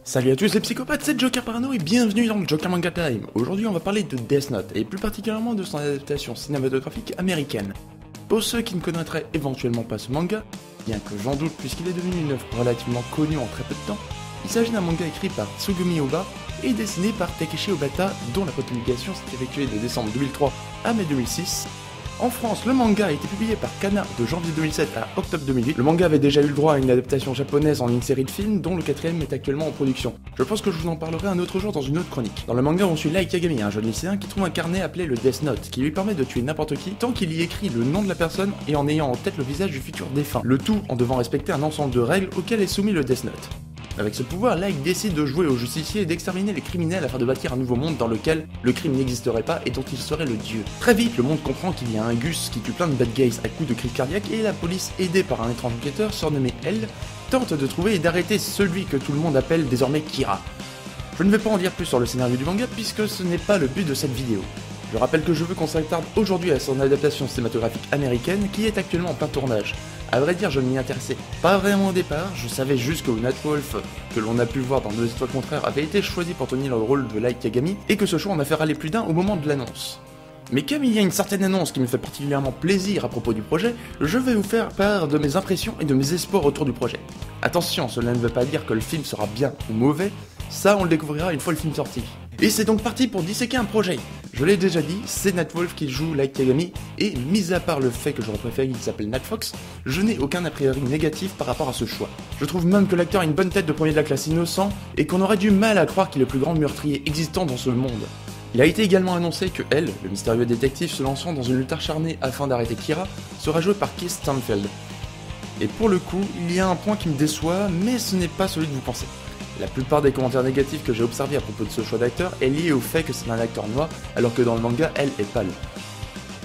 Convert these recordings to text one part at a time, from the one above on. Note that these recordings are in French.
Salut à tous les psychopathes, c'est Joker Parano et bienvenue dans le Joker Manga Time. Aujourd'hui on va parler de Death Note et plus particulièrement de son adaptation cinématographique américaine. Pour ceux qui ne connaîtraient éventuellement pas ce manga, bien que j'en doute puisqu'il est devenu une œuvre relativement connue en très peu de temps, il s'agit d'un manga écrit par Tsugumi Ohba et dessiné par Takeshi Obata dont la publication s'est effectuée de décembre 2003 à mai 2006. En France, le manga a été publié par Kana de janvier 2007 à octobre 2008. Le manga avait déjà eu le droit à une adaptation japonaise en une série de films dont le quatrième est actuellement en production. Je pense que je vous en parlerai un autre jour dans une autre chronique. Dans le manga, on suit Light Yagami, un jeune lycéen qui trouve un carnet appelé le Death Note, qui lui permet de tuer n'importe qui tant qu'il y écrit le nom de la personne et en ayant en tête le visage du futur défunt. Le tout en devant respecter un ensemble de règles auxquelles est soumis le Death Note. Avec ce pouvoir, Light décide de jouer au justicier et d'exterminer les criminels afin de bâtir un nouveau monde dans lequel le crime n'existerait pas et dont il serait le dieu. Très vite, le monde comprend qu'il y a un Gus qui tue plein de bad guys à coups de crise cardiaque et la police, aidée par un étrange enquêteur surnommé L, tente de trouver et d'arrêter celui que tout le monde appelle désormais Kira. Je ne vais pas en dire plus sur le scénario du manga puisque ce n'est pas le but de cette vidéo. Je rappelle que je veux qu'on s'attarde aujourd'hui à son adaptation cinématographique américaine qui est actuellement en plein tournage. A vrai dire, je ne m'y intéressais pas vraiment au départ, je savais juste que Nightwolf, que l'on a pu voir dans Deux Étoiles Contraires, avait été choisi pour tenir le rôle de Light Yagami, et que ce choix en a fait râler plus d'un au moment de l'annonce. Mais comme il y a une certaine annonce qui me fait particulièrement plaisir à propos du projet, je vais vous faire part de mes impressions et de mes espoirs autour du projet. Attention, cela ne veut pas dire que le film sera bien ou mauvais, ça on le découvrira une fois le film sorti. Et c'est donc parti pour disséquer un projet. Je l'ai déjà dit, c'est Nightwolf qui joue Light Yagami, et mis à part le fait que j'aurais préféré qu'il s'appelle Nightfox, je n'ai aucun a priori négatif par rapport à ce choix. Je trouve même que l'acteur a une bonne tête de premier de la classe innocent, et qu'on aurait du mal à croire qu'il est le plus grand meurtrier existant dans ce monde. Il a été également annoncé que elle, le mystérieux détective se lançant dans une lutte acharnée afin d'arrêter Kira, sera joué par Keith Stanfield. Et pour le coup, il y a un point qui me déçoit, mais ce n'est pas celui que vous pensez. La plupart des commentaires négatifs que j'ai observés à propos de ce choix d'acteur est lié au fait que c'est un acteur noir, alors que dans le manga, elle est pâle.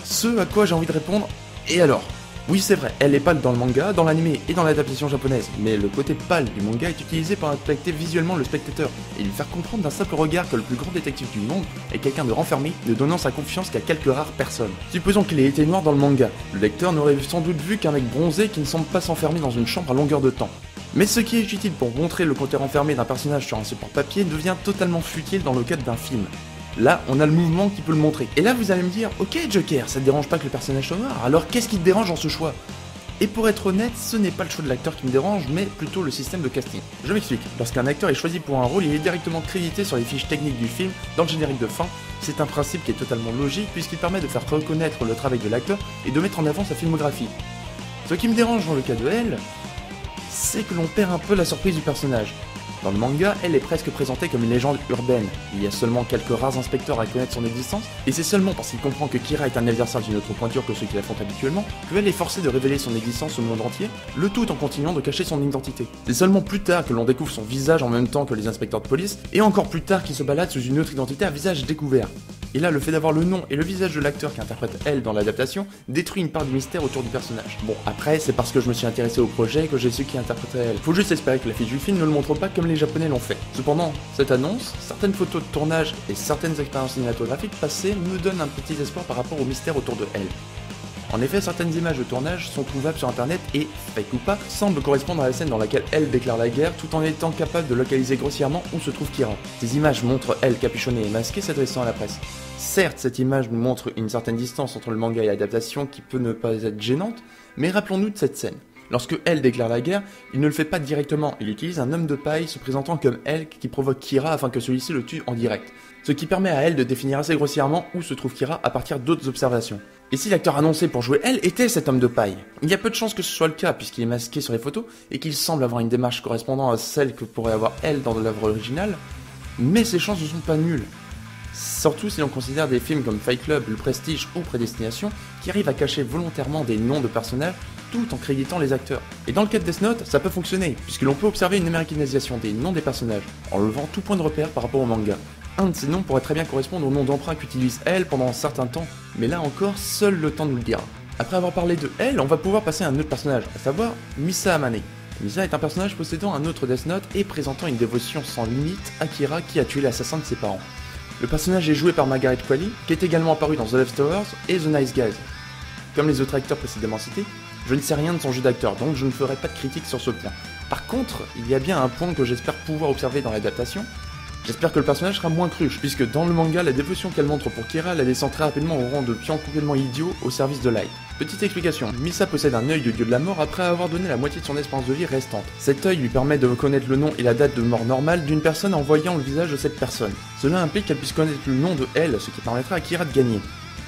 Ce à quoi j'ai envie de répondre, et alors ? Oui, c'est vrai, elle est pâle dans le manga, dans l'anime et dans l'adaptation japonaise, mais le côté pâle du manga est utilisé pour impacter visuellement le spectateur et lui faire comprendre d'un simple regard que le plus grand détective du monde est quelqu'un de renfermé, ne donnant sa confiance qu'à quelques rares personnes. Supposons qu'il ait été noir dans le manga, le lecteur n'aurait sans doute vu qu'un mec bronzé qui ne semble pas s'enfermer dans une chambre à longueur de temps. Mais ce qui est utile pour montrer le côté renfermé d'un personnage sur un support papier devient totalement futile dans le cadre d'un film. Là, on a le mouvement qui peut le montrer. Et là, vous allez me dire, ok Joker, ça te dérange pas que le personnage soit noir, alors qu'est-ce qui te dérange dans ce choix ? Et pour être honnête, ce n'est pas le choix de l'acteur qui me dérange, mais plutôt le système de casting. Je m'explique, lorsqu'un acteur est choisi pour un rôle, il est directement crédité sur les fiches techniques du film, dans le générique de fin. C'est un principe qui est totalement logique, puisqu'il permet de faire reconnaître le travail de l'acteur et de mettre en avant sa filmographie. Ce qui me dérange dans le cas de elle, c'est que l'on perd un peu la surprise du personnage. Dans le manga, elle est presque présentée comme une légende urbaine. Il y a seulement quelques rares inspecteurs à connaître son existence, et c'est seulement parce qu'il comprend que Kira est un adversaire d'une autre pointure que ceux qui l'affrontent habituellement, qu'elle est forcée de révéler son existence au monde entier, le tout en continuant de cacher son identité. C'est seulement plus tard que l'on découvre son visage en même temps que les inspecteurs de police, et encore plus tard qu'il se balade sous une autre identité à visage découvert. Et là, le fait d'avoir le nom et le visage de l'acteur qui interprète elle dans l'adaptation détruit une part du mystère autour du personnage. Bon, après, c'est parce que je me suis intéressé au projet que j'ai su qui interpréterait elle. Faut juste espérer que la fiche du film ne le montre pas comme les japonais l'ont fait. Cependant, cette annonce, certaines photos de tournage et certaines expériences cinématographiques passées me donnent un petit espoir par rapport au mystère autour de elle. En effet, certaines images de tournage sont trouvables sur internet et, fake ou pas, semblent correspondre à la scène dans laquelle elle déclare la guerre tout en étant capable de localiser grossièrement où se trouve Kira. Ces images montrent elle capuchonnée et masquée s'adressant à la presse. Certes, cette image nous montre une certaine distance entre le manga et l'adaptation qui peut ne pas être gênante, mais rappelons-nous de cette scène. Lorsque elle déclare la guerre, il ne le fait pas directement, il utilise un homme de paille se présentant comme elle qui provoque Kira afin que celui-ci le tue en direct. Ce qui permet à elle de définir assez grossièrement où se trouve Kira à partir d'autres observations. Et si l'acteur annoncé pour jouer elle était cet homme de paille ? Il y a peu de chances que ce soit le cas puisqu'il est masqué sur les photos et qu'il semble avoir une démarche correspondant à celle que pourrait avoir elle dans l'œuvre originale, mais ces chances ne sont pas nulles. Surtout si l'on considère des films comme Fight Club, Le Prestige ou Prédestination qui arrivent à cacher volontairement des noms de personnages tout en créditant les acteurs. Et dans le cas de Death Note, ça peut fonctionner, puisque l'on peut observer une américanisation des noms des personnages, en levant tout point de repère par rapport au manga. Un de ces noms pourrait très bien correspondre au nom d'emprunt qu'utilise elle pendant un certain temps, mais là encore, seul le temps nous le dira. Après avoir parlé de elle, on va pouvoir passer à un autre personnage, à savoir Misa Amane. Misa est un personnage possédant un autre Death Note et présentant une dévotion sans limite à Kira qui a tué l'assassin de ses parents. Le personnage est joué par Margaret Qualley, qui est également apparu dans The Leftovers et The Nice Guys. Comme les autres acteurs précédemment cités, Je ne sais rien de son jeu d'acteur, donc je ne ferai pas de critique sur ce point. Par contre, il y a bien un point que j'espère pouvoir observer dans l'adaptation. J'espère que le personnage sera moins cruche, puisque dans le manga, la dévotion qu'elle montre pour Kira la descend très rapidement au rang de pion complètement idiot au service de Light. Petite explication, Misa possède un œil de dieu de la mort après avoir donné la moitié de son espérance de vie restante. Cet œil lui permet de connaître le nom et la date de mort normale d'une personne en voyant le visage de cette personne. Cela implique qu'elle puisse connaître le nom de elle, ce qui permettra à Kira de gagner.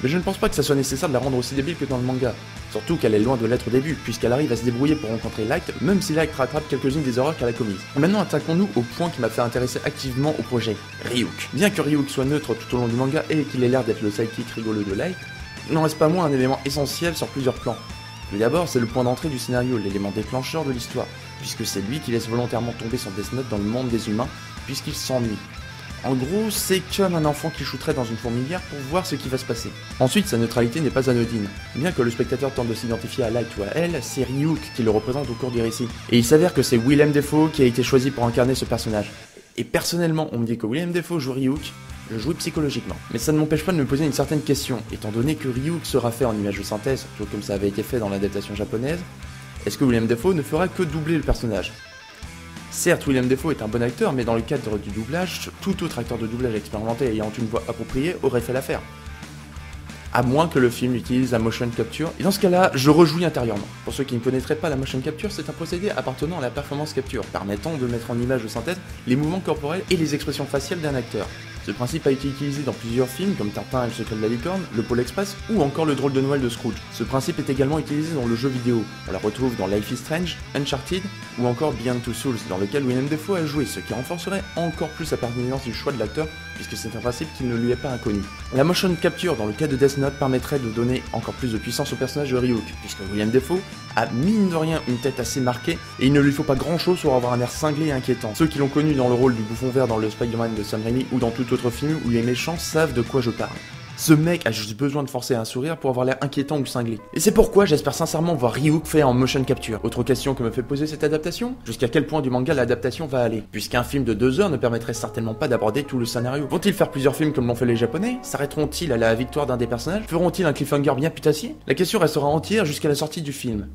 Mais je ne pense pas que ça soit nécessaire de la rendre aussi débile que dans le manga. Surtout qu'elle est loin de l'être au début, puisqu'elle arrive à se débrouiller pour rencontrer Light, même si Light rattrape quelques-unes des erreurs qu'elle a commises. Maintenant attaquons-nous au point qui m'a fait intéresser activement au projet, Ryuk. Bien que Ryuk soit neutre tout au long du manga et qu'il ait l'air d'être le sidekick rigolo de Light, il n'en reste pas moins un élément essentiel sur plusieurs plans. Tout d'abord, c'est le point d'entrée du scénario, l'élément déclencheur de l'histoire, puisque c'est lui qui laisse volontairement tomber son Death Note dans le monde des humains, puisqu'il s'ennuie. En gros, c'est comme un enfant qui shooterait dans une fourmilière pour voir ce qui va se passer. Ensuite, sa neutralité n'est pas anodine. Bien que le spectateur tente de s'identifier à Light ou à elle, c'est Ryuk qui le représente au cours du récit. Et il s'avère que c'est Willem Dafoe qui a été choisi pour incarner ce personnage. Et personnellement, on me dit que Willem Dafoe joue Ryuk, je joue psychologiquement. Mais ça ne m'empêche pas de me poser une certaine question, étant donné que Ryuk sera fait en image de synthèse, tout comme ça avait été fait dans l'adaptation japonaise, est-ce que Willem Dafoe ne fera que doubler le personnage ? Certes, Willem Dafoe est un bon acteur, mais dans le cadre du doublage, tout autre acteur de doublage expérimenté ayant une voix appropriée aurait fait l'affaire. À moins que le film utilise la motion capture, et dans ce cas-là, je rejouis intérieurement. Pour ceux qui ne connaîtraient pas la motion capture, c'est un procédé appartenant à la performance capture, permettant de mettre en image de synthèse les mouvements corporels et les expressions faciales d'un acteur. Ce principe a été utilisé dans plusieurs films comme Tintin et le secret de la licorne, Le Pôle Express ou encore Le Drôle de Noël de Scrooge. Ce principe est également utilisé dans le jeu vidéo. On la retrouve dans Life is Strange, Uncharted ou encore Beyond Two Souls, dans lequel Willem Dafoe a joué, ce qui renforcerait encore plus la pertinence du choix de l'acteur puisque c'est un principe qui ne lui est pas inconnu. La motion capture dans le cas de Death Note permettrait de donner encore plus de puissance au personnage de Ryuk, puisque Willem Dafoe a mine de rien une tête assez marquée et il ne lui faut pas grand chose pour avoir un air cinglé et inquiétant. Ceux qui l'ont connu dans le rôle du bouffon vert dans le Spider-Man de Sam Raimi ou dans tout autre film où les méchants savent de quoi je parle. Ce mec a juste besoin de forcer un sourire pour avoir l'air inquiétant ou cinglé. Et c'est pourquoi j'espère sincèrement voir Ryuk fait en motion capture. Autre question que me fait poser cette adaptation, jusqu'à quel point du manga l'adaptation va aller? Puisqu'un film de 2 heures ne permettrait certainement pas d'aborder tout le scénario. Vont-ils faire plusieurs films comme l'ont fait les japonais? S'arrêteront-ils à la victoire d'un des personnages? Feront-ils un cliffhanger bien putassier? La question restera entière jusqu'à la sortie du film.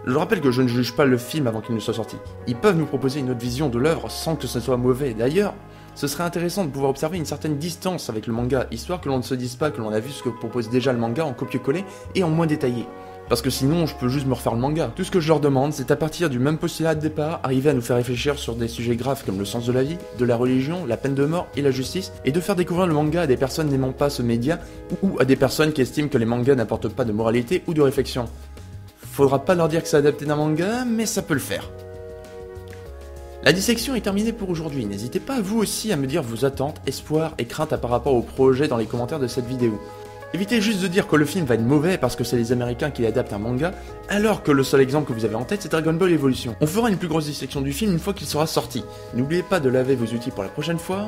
Je rappelle que je ne juge pas le film avant qu'il ne soit sorti. Ils peuvent nous proposer une autre vision de l'œuvre sans que ce soit mauvais. D'ailleurs, ce serait intéressant de pouvoir observer une certaine distance avec le manga, histoire que l'on ne se dise pas que l'on a vu ce que propose déjà le manga en copier-coller et en moins détaillé. Parce que sinon, je peux juste me refaire le manga. Tout ce que je leur demande, c'est à partir du même postulat de départ, arriver à nous faire réfléchir sur des sujets graves comme le sens de la vie, de la religion, la peine de mort et la justice, et de faire découvrir le manga à des personnes n'aimant pas ce média, ou à des personnes qui estiment que les mangas n'apportent pas de moralité ou de réflexion. Faudra pas leur dire que c'est adapté d'un manga, mais ça peut le faire. La dissection est terminée pour aujourd'hui, n'hésitez pas vous aussi à me dire vos attentes, espoirs et craintes par rapport au projet dans les commentaires de cette vidéo. Évitez juste de dire que le film va être mauvais parce que c'est les Américains qui adaptent un manga, alors que le seul exemple que vous avez en tête c'est Dragon Ball Evolution. On fera une plus grosse dissection du film une fois qu'il sera sorti. N'oubliez pas de laver vos outils pour la prochaine fois,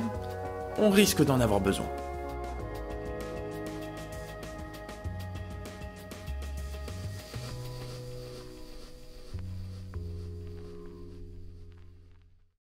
on risque d'en avoir besoin.